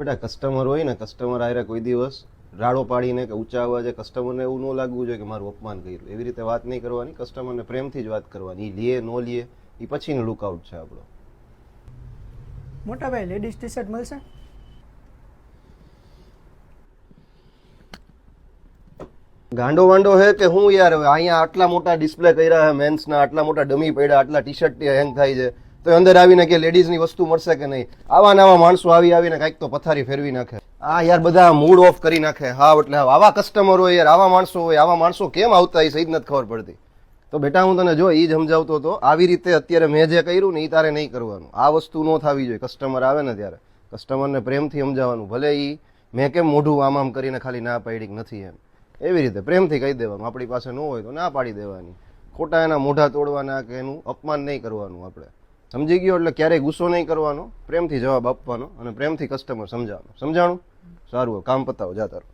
બેટા કસ્ટમર હોય ને, કસ્ટમર આયરે કોઈ દિવસ રાડો પાડીને કે ઊંચા અવાજે કસ્ટમરને એવું ન લાગવું જોઈએ કે મારું અપમાન કર્યું, એવી રીતે વાત નહીં કરવાની. કસ્ટમરને પ્રેમથી જ વાત કરવાની. ઈ લે ન લે એ પછીનો લુકઆઉટ છે આપણો. મોટા ભાઈ લેડીઝ ટી શર્ટ મળશે? ગાંડો વાંડો હે કે હું યાર? હવે અહીંયા આટલા મોટા ડિસ્પ્લે કર્યા છે મેન્સના, આટલા મોટા ડમી પડ્યા, આટલા ટી શર્ટ હેંગ થાય છે, તો અંદર આવીને કે લેડીઝની વસ્તુ મળશે કે નહીં? આવા નવા માણસો આવીને કાંઈક તો પથારી ફેરવી નાખે. આ યાર બધા મૂડ ઓફ કરી નાખે. હા એટલે આવા કસ્ટમર હોય યાર, આવા માણસો હોય. આવા માણસો કેમ આવતા એ સહી જ નથી ખબર પડતી. તો બેટા હું તને જો એ જ સમજાવતો હતો, આવી રીતે અત્યારે મેં જે કર્યું ને એ તારે નહીં કરવાનું. આ વસ્તુ ન થવી જોઈએ. કસ્ટમર આવે ને ત્યારે કસ્ટમરને પ્રેમથી સમજાવવાનું. ભલે એ મેં કેમ મોઢું આમ કરીને ખાલી ના પાડી નથી એમ, એવી રીતે પ્રેમથી કહી દેવાનું. આપણી પાસે ન હોય તો ના પાડી દેવાની. ખોટા એના મોઢા તોડવાના કે એનું અપમાન નહીં કરવાનું. આપણે સમજી ગયો એટલે ક્યારેય ગુસ્સો નહીં કરવાનો, પ્રેમથી જવાબ આપવાનો અને પ્રેમથી કસ્ટમર સમજાવવાનું. સમજાણું? સારું, કામ પતાવો, જા તારું.